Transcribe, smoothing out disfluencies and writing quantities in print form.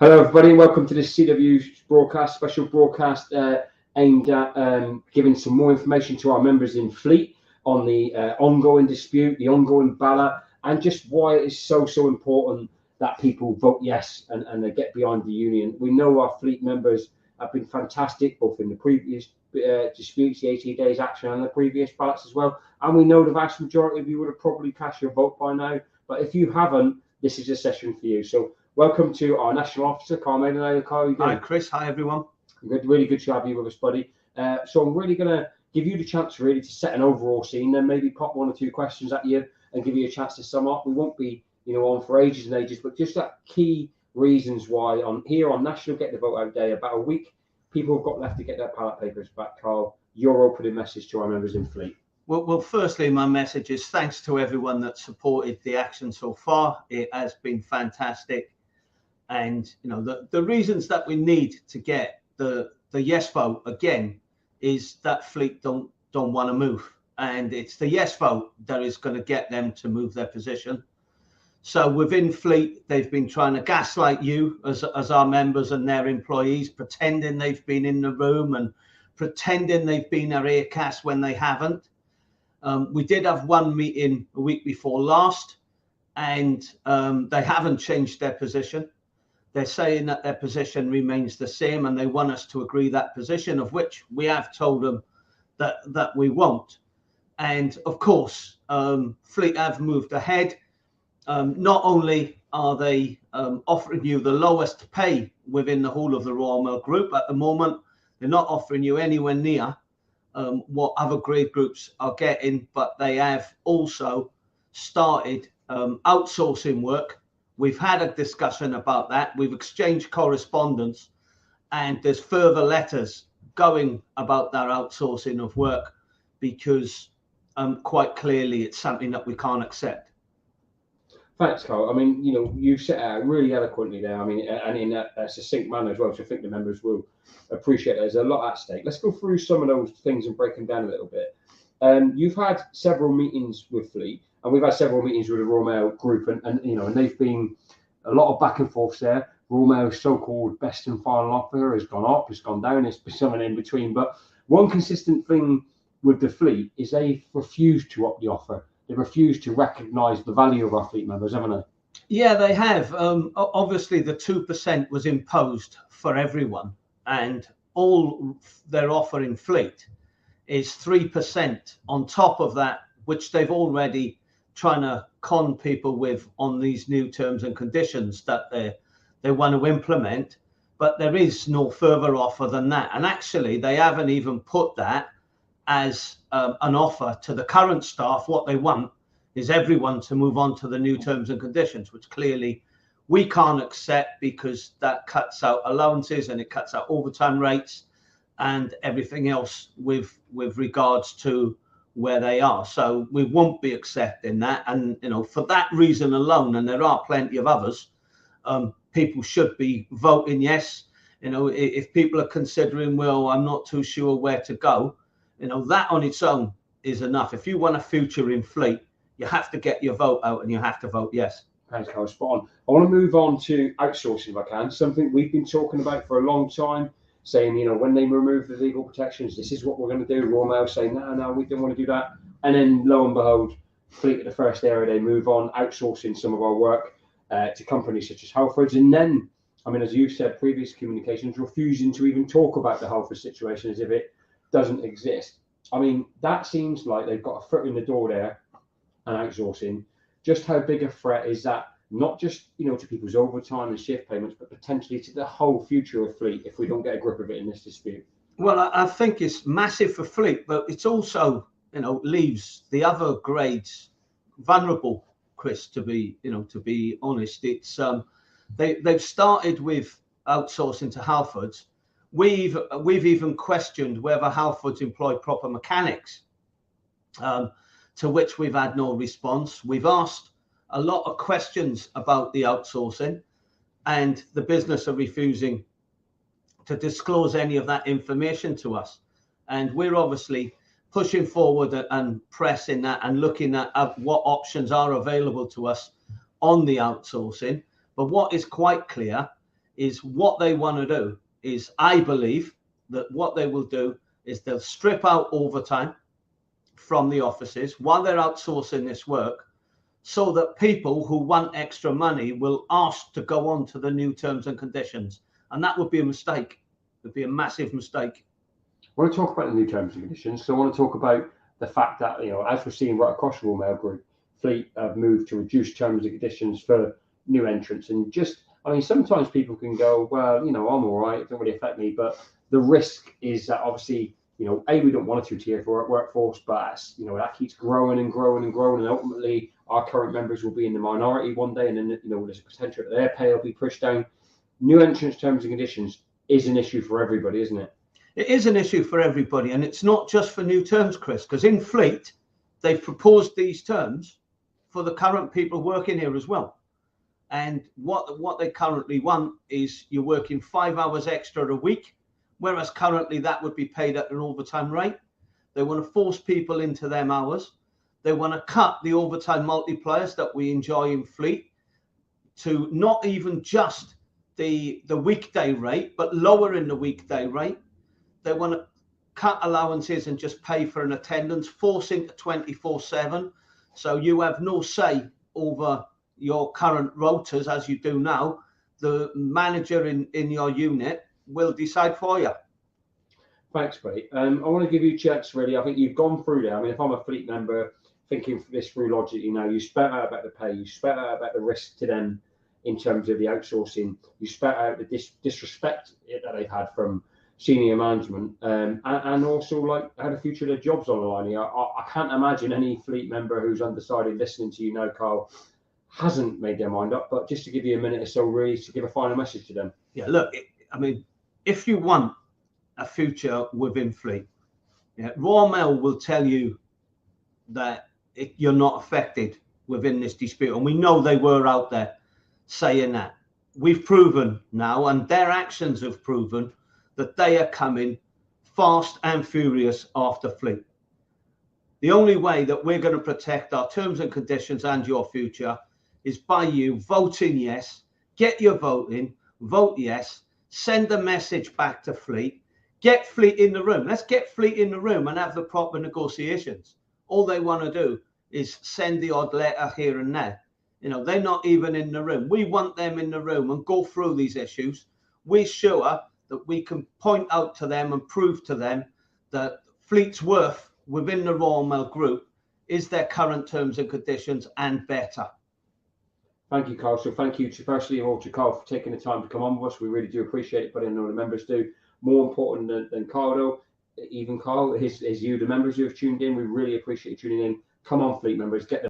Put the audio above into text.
Hello, everybody, and welcome to this CW broadcast, special broadcast aimed at giving some more information to our members in Fleet on the ongoing dispute, the ongoing ballot, and just why it is so important that people vote yes and they get behind the union. We know our Fleet members have been fantastic, both in the previous disputes, the 80 days action, and the previous ballots as well. And we know the vast majority of you would have probably cast your vote by now. But if you haven't, this is a session for you. So welcome to our national officer, Carl Maden. Carl, how are you doing? Hi, Chris. Hi, everyone. Good, really good to have you with us, buddy. So I'm really going to give you the chance really to set an overall scene, then maybe pop one or two questions at you and give you a chance to sum up. We won't be, on for ages and ages, but just that key reasons why on National Get the Vote Out Day, about a week, people have got left to get their ballot papers back. Carl, your opening message to our members in Fleet. Well, firstly, my message is thanks to everyone that supported the action so far. It has been fantastic. And, the reasons that we need to get the yes vote again is that Fleet don't want to move. And it's the yes vote that is going to get them to move their position. So within Fleet, they've been trying to gaslight you as our members and their employees, pretending they've been in the room and pretending they've been at AirCast when they haven't. We did have one meeting a week before last, and they haven't changed their position. They're saying that their position remains the same, and they want us to agree that position, of which we have told them that we won't. And of course, Fleet have moved ahead. Not only are they offering you the lowest pay within the whole of the Royal Mail Group at the moment, they're not offering you anywhere near what other grade groups are getting, but they have also started outsourcing work. We've had a discussion about that. We've exchanged correspondence, and there's further letters going about that outsourcing of work because quite clearly it's something that we can't accept. Thanks, Carl. I mean, you set out really eloquently there. I mean, and in a succinct manner as well. So I think the members will appreciate there's a lot at stake. Let's go through some of those things and break them down a little bit. You've had several meetings with Fleet, and we've had several meetings with the Royal Mail Group, and they've been a lot of back and forth there. Royal Mail's so-called best and final offer has gone up, it's gone down, it's been something in between. But one consistent thing with the Fleet is they've refused to up the offer. They refuse to recognise the value of our Fleet members, haven't they? Yeah, they have. Obviously, the 2% was imposed for everyone, and all they're offering Fleet is 3% on top of that, which they've already trying to con people with on these new terms and conditions that they want to implement. But there is no further offer than that. And actually, they haven't even put that as an offer to the current staff. What they want is everyone to move on to the new terms and conditions, which clearly we can't accept because that cuts out allowances and it cuts out overtime rates and everything else with regards to where they are. So we won't be accepting that. And, for that reason alone, and there are plenty of others, people should be voting yes. If people are considering, well, I'm not too sure where to go, that on its own is enough. If you want a future in Fleet, you have to get your vote out and you have to vote yes. Thanks, Carl. Spot on. I want to move on to outsourcing if I can. Something we've been talking about for a long time, saying, when they remove the legal protections, this is what we're going to do. Royal Mail saying, no, we don't want to do that. And then lo and behold, Fleet at the first area, they move on, outsourcing some of our work to companies such as Halfords. And then, as you said, previous communications, refusing to even talk about the Halfords situation as if it doesn't exist. That seems like they've got a foot in the door there and outsourcing. Just how big a threat is that, not just, to people's overtime and shift payments, but potentially to the whole future of Fleet if we don't get a grip of it in this dispute? Well, I think it's massive for Fleet, but it's also, leaves the other grades vulnerable, Chris, to be honest. It's they've started with outsourcing to Halfords. We've even questioned whether Halfords employ proper mechanics, to which we've had no response. We've asked a lot of questions about the outsourcing, and the business are refusing to disclose any of that information to us. And we're obviously pushing forward and pressing that and looking at what options are available to us on the outsourcing. But what is quite clear is what they want to do is, I believe that what they will do is they'll strip out overtime from the offices while they're outsourcing this work, so that people who want extra money will ask to go on to the new terms and conditions. And that would be a mistake. It would be a massive mistake. I want to talk about the new terms and conditions. So I want to talk about the fact that, as we're seeing right across the Royal Mail Group, Fleet have moved to reduce terms and conditions for new entrants. And sometimes people can go, well, I'm all right, it doesn't really affect me. But the risk is that obviously, we don't want a two-tier workforce, but that keeps growing and growing and growing, and ultimately our current members will be in the minority one day, and then there's a potential that their pay will be pushed down. New entrants terms and conditions is an issue for everybody, isn't it? It is an issue for everybody, and it's not just for new terms, Chris, because in Fleet they've proposed these terms for the current people working here as well. And what they currently want is you're working 5 hours extra a week, whereas currently that would be paid at an overtime rate. They want to force people into them hours. They want to cut the overtime multipliers that we enjoy in Fleet to not even just the weekday rate, but lower in the weekday rate. They want to cut allowances and just pay for an attendance, forcing to 24/7. So you have no say over your current rotas as you do now. The manager in your unit will decide for you. Thanks, mate. I want to give you a chance, really. I think you've gone through there. If I'm a Fleet member, thinking this through logically now, you spent out about the pay, you spent out about the risk to them in terms of the outsourcing, you spent out the disrespect that they've had from senior management, and also how the future of their jobs on the line. I can't imagine any Fleet member who's undecided listening to you now, Carl, hasn't made their mind up. But just to give you a minute or so, really, to give a final message to them. Yeah, look, if you want a future within Fleet, Royal Mail will tell you that you're not affected within this dispute, and we know they were out there saying that. We've proven now, and their actions have proven, that they are coming fast and furious after Fleet. The only way that we're going to protect our terms and conditions and your future is by you voting yes. Get your vote in, vote yes, send a message back to Fleet, get Fleet in the room. Let's get Fleet in the room and have the proper negotiations. All they want to do is send the odd letter here and there. They're not even in the room. We want them in the room and go through these issues. We're sure that we can point out to them and prove to them that Fleet's worth within the Royal Mail Group is their current terms and conditions and better. Thank you, Carl. So thank you firstly of all to Carl for taking the time to come on with us. We really do appreciate it, but I know the members do. More important than Carl, though, even Carl, is you, the members who have tuned in. We really appreciate you tuning in. Come on, Fleet members, get the